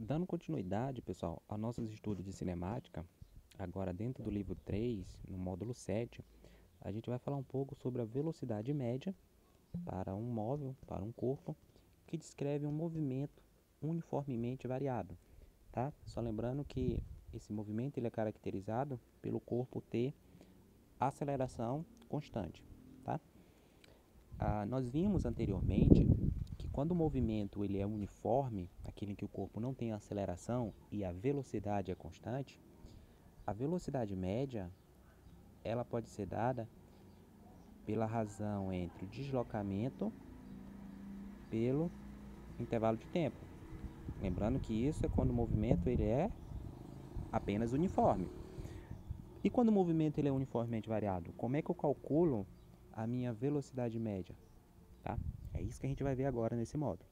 Dando continuidade, pessoal, a nossos estudos de cinemática, agora dentro do livro 3, no módulo 7, a gente vai falar um pouco sobre a velocidade média para um móvel, para um corpo, que descreve um movimento uniformemente variado, tá? Só lembrando que esse movimento ele é caracterizado pelo corpo ter aceleração constante, tá? Nós vimos anteriormente que quando o movimento ele é uniforme, aquele em que o corpo não tem aceleração e a velocidade é constante, a velocidade média ela pode ser dada pela razão entre o deslocamento pelo intervalo de tempo. Lembrando que isso é quando o movimento ele é apenas uniforme. E quando o movimento ele é uniformemente variado, como é que eu calculo a minha velocidade média? Tá? É isso que a gente vai ver agora nesse módulo.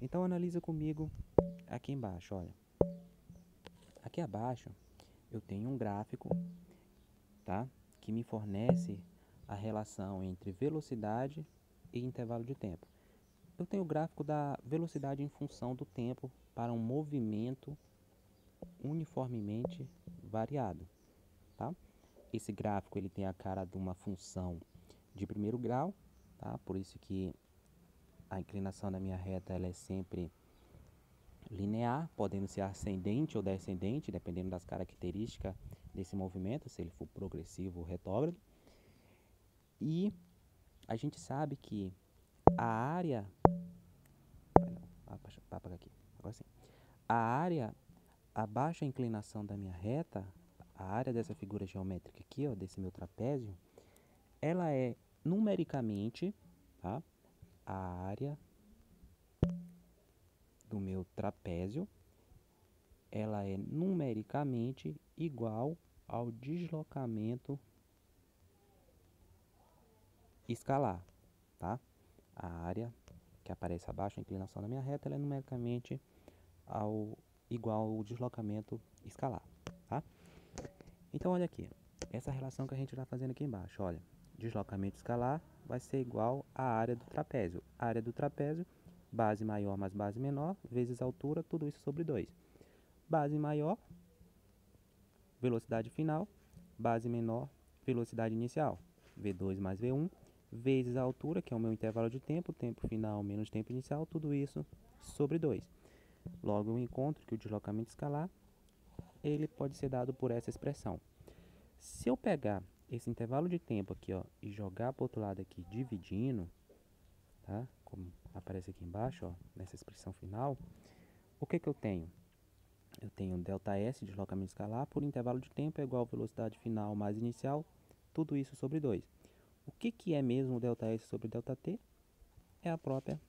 Então analisa comigo aqui embaixo, olha. Aqui abaixo eu tenho um gráfico, tá? Que me fornece a relação entre velocidade e intervalo de tempo. Eu tenho o gráfico da velocidade em função do tempo para um movimento uniformemente variado, tá? Esse gráfico ele tem a cara de uma função de primeiro grau, tá? Por isso que a inclinação da minha reta ela é sempre linear, podendo ser ascendente ou descendente, dependendo das características desse movimento, se ele for progressivo ou retrógrado. E a gente sabe que a área, apaga aqui, agora sim. A área abaixo da inclinação da minha reta, a área dessa figura geométrica aqui, ó, desse meu trapézio, ela é numericamente, tá? A área do meu trapézio, ela é numericamente igual ao deslocamento escalar, tá? A área que aparece abaixo da inclinação da minha reta, ela é numericamente igual ao deslocamento escalar, tá? Então, olha aqui, essa relação que a gente está fazendo aqui embaixo, olha, deslocamento escalar vai ser igual à área do trapézio. A área do trapézio, base maior mais base menor, vezes altura, tudo isso sobre 2. Base maior, velocidade final, base menor, velocidade inicial. V2 mais V1, vezes a altura, que é o meu intervalo de tempo, tempo final menos tempo inicial, tudo isso sobre 2. Logo, eu encontro que o deslocamento escalar, ele pode ser dado por essa expressão. Se eu pegar esse intervalo de tempo aqui, ó, e jogar para o outro lado aqui, dividindo, tá? Como aparece aqui embaixo, ó, nessa expressão final, o que que eu tenho? Eu tenho ΔS, deslocamento escalar, por intervalo de tempo é igual a velocidade final mais inicial, tudo isso sobre 2. O que que é mesmo ΔS sobre ΔT? É a própria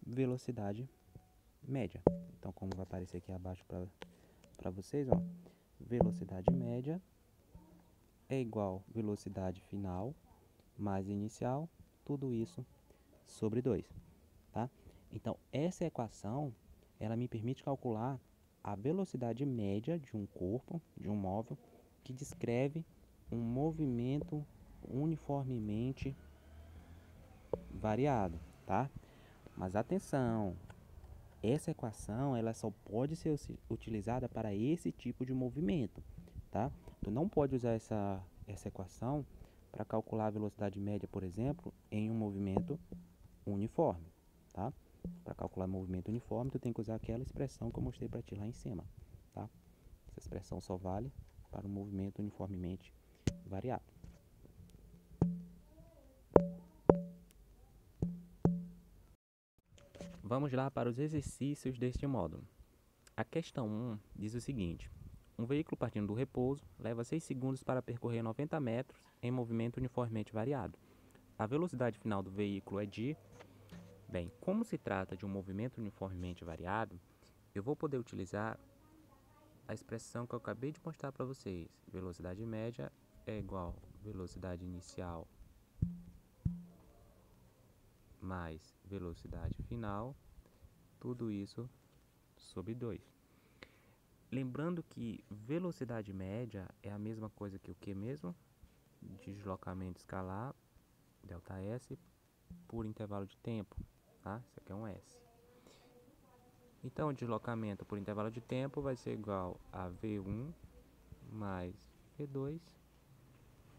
velocidade média. Então, como vai aparecer aqui abaixo para vocês, ó, velocidade média é igual velocidade final mais inicial, tudo isso sobre 2, tá? Então, essa equação, ela me permite calcular a velocidade média de um corpo, de um móvel, que descreve um movimento uniformemente variado, tá? Mas atenção, essa equação, ela só pode ser utilizada para esse tipo de movimento, tá? Tu não pode usar essa equação para calcular a velocidade média, por exemplo, em um movimento uniforme, tá? Para calcular movimento uniforme, tu tem que usar aquela expressão que eu mostrei para ti lá em cima, tá? Essa expressão só vale para um movimento uniformemente variado. Vamos lá para os exercícios deste módulo. A questão 1 diz o seguinte: um veículo partindo do repouso leva 6 segundos para percorrer 90 metros em movimento uniformemente variado. A velocidade final do veículo é de... Bem, como se trata de um movimento uniformemente variado, eu vou poder utilizar a expressão que eu acabei de mostrar para vocês. Velocidade média é igual a velocidade inicial mais velocidade final, tudo isso sobre 2. Lembrando que velocidade média é a mesma coisa que o que mesmo? Deslocamento escalar, ΔS, por intervalo de tempo, tá? Isso aqui é um S. Então, o deslocamento por intervalo de tempo vai ser igual a V1 mais V2,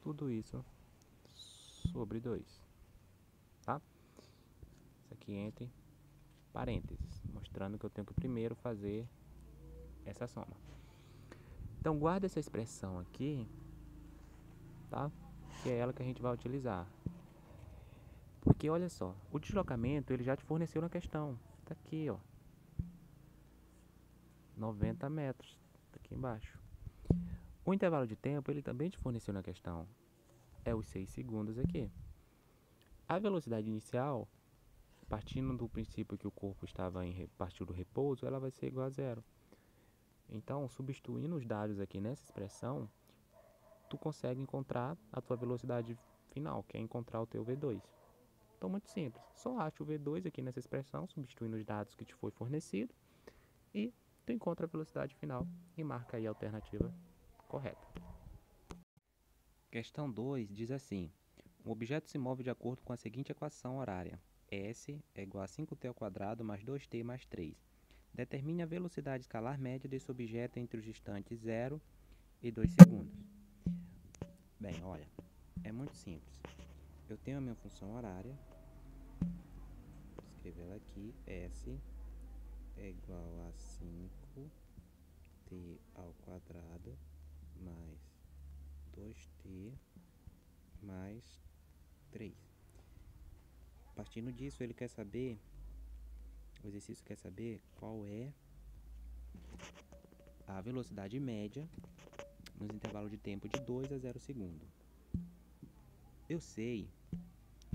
tudo isso sobre 2, tá? Isso aqui entre parênteses, mostrando que eu tenho que primeiro fazer essa soma. Então, guarda essa expressão aqui, tá? Que é ela que a gente vai utilizar. Porque, olha só, o deslocamento ele já te forneceu na questão. Tá aqui, ó. 90 metros, tá aqui embaixo. O intervalo de tempo ele também te forneceu na questão. É os 6 segundos aqui. A velocidade inicial, partindo do princípio que o corpo estava em partiu do repouso, ela vai ser igual a zero. Então, substituindo os dados aqui nessa expressão, tu consegue encontrar a tua velocidade final, que é encontrar o teu V2. Então, muito simples. Só acha o V2 aqui nessa expressão, substituindo os dados que te foi fornecido, e tu encontra a velocidade final e marca aí a alternativa correta. Questão 2 diz assim: um objeto se move de acordo com a seguinte equação horária. S é igual a 5t ao quadrado mais 2t mais 3. Determine a velocidade escalar média desse objeto entre os instantes 0 e 2 segundos. Bem, olha, é muito simples. Eu tenho a minha função horária, vou escrever ela aqui, S é igual a 5t ao quadrado mais 2t mais 3. Partindo disso, ele quer saber, o exercício quer saber qual é a velocidade média nos intervalos de tempo de 2 a 0 segundos. Eu sei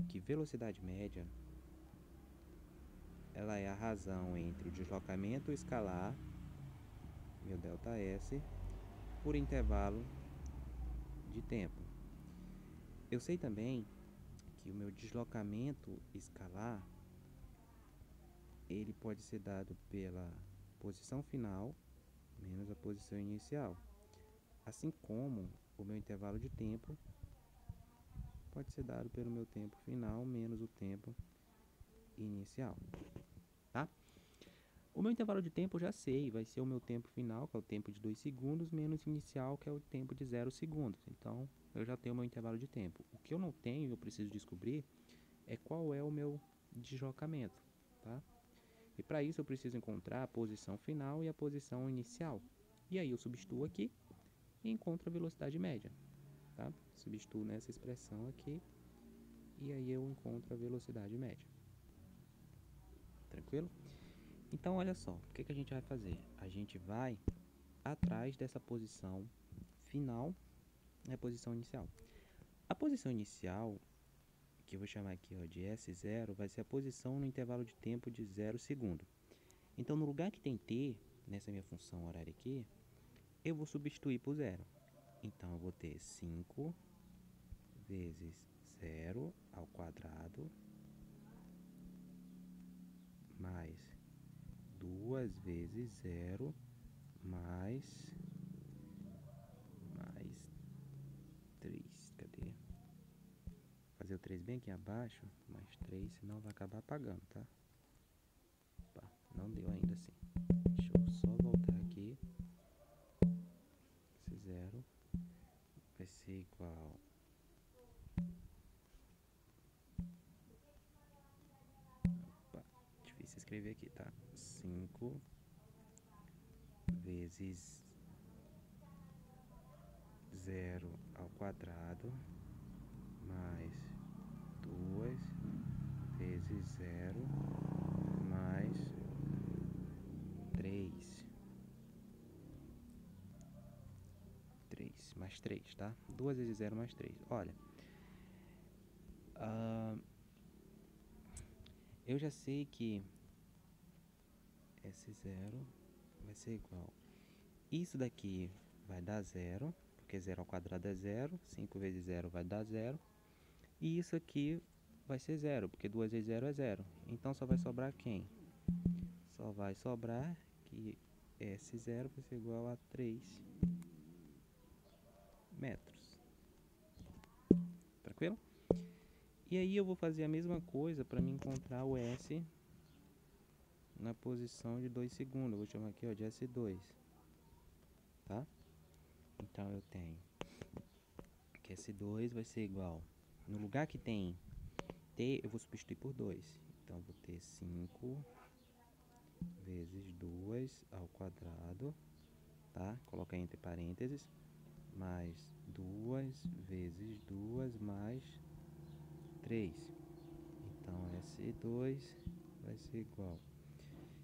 que velocidade média ela é a razão entre o deslocamento escalar, meu ΔS, por intervalo de tempo. Eu sei também que o meu deslocamento escalar ele pode ser dado pela posição final menos a posição inicial, assim como o meu intervalo de tempo pode ser dado pelo meu tempo final menos o tempo inicial, tá? O meu intervalo de tempo eu já sei, vai ser o meu tempo final, que é o tempo de 2 segundos, menos inicial, que é o tempo de 0 segundos. Então, eu já tenho o meu intervalo de tempo. O que eu não tenho, eu preciso descobrir, é qual é o meu deslocamento, tá? E para isso eu preciso encontrar a posição final e a posição inicial. E aí eu substituo aqui e encontro a velocidade média, tá? Substituo nessa expressão aqui e aí eu encontro a velocidade média. Tranquilo? Então, olha só, o que a gente vai fazer? A gente vai atrás dessa posição final e a posição inicial. A posição inicial, que eu vou chamar aqui ó, de S0, vai ser a posição no intervalo de tempo de 0 segundo. Então, no lugar que tem t, nessa minha função horária aqui, eu vou substituir por 0. Então, eu vou ter 5 vezes 0 ao quadrado mais 2 vezes 0 mais 3. Cadê? Fazer o 3 bem aqui abaixo, mais 3, senão vai acabar apagando, tá? Opa, não deu ainda assim. Deixa eu só voltar aqui. Esse 0 vai ser igual... Opa, difícil escrever aqui, tá? 5 vezes 0 ao quadrado mais 2 vezes 0 mais 3. 3 mais 3, tá? 2 vezes 0 mais 3. Olha, eu já sei que esse 0 vai ser igual. Isso daqui vai dar 0, porque 0 ao quadrado é 0. 5 vezes 0 vai dar 0. E isso aqui vai ser 0, porque 2 vezes 0 é 0. Então, só vai sobrar quem? Só vai sobrar que esse 0 vai ser igual a 3 metros. Tranquilo? E aí eu vou fazer a mesma coisa para me encontrar o S na posição de 2 segundos. Eu vou chamar aqui, ó, de S2, tá? Então eu tenho que S2 vai ser igual, no lugar que tem T, eu vou substituir por 2. Então eu vou ter 5 vezes 2 ao quadrado, tá? Coloca entre parênteses, mais 2 vezes 2 mais 3. Então S2 vai ser igual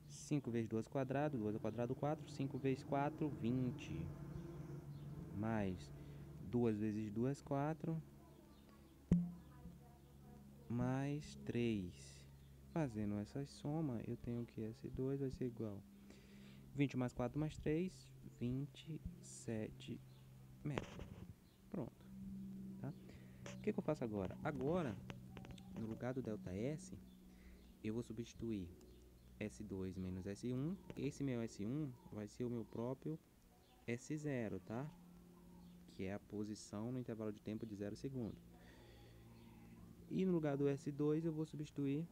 5 vezes 2 quadrado, 2 ao quadrado 4, 5 vezes 4, 20, mais 2 vezes 2, 4, mais 3. Fazendo essa soma, eu tenho que S2 vai ser igual 20 mais 4 mais 3, 27 metros. Pronto, tá? O que eu faço agora? Agora, no lugar do ΔS, eu vou substituir S2 menos S1. Esse meu S1 vai ser o meu próprio S0, tá? Que é a posição no intervalo de tempo de 0 segundos. E no lugar do S2 eu vou substituir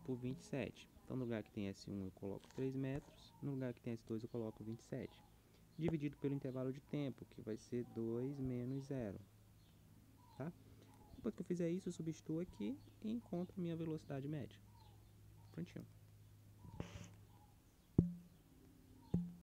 por 27. Então no lugar que tem S1 eu coloco 3 metros, no lugar que tem S2 eu coloco 27. Dividido pelo intervalo de tempo, que vai ser 2 menos 0. Tá? Depois que eu fizer isso, eu substituo aqui e encontro minha velocidade média. Prontinho.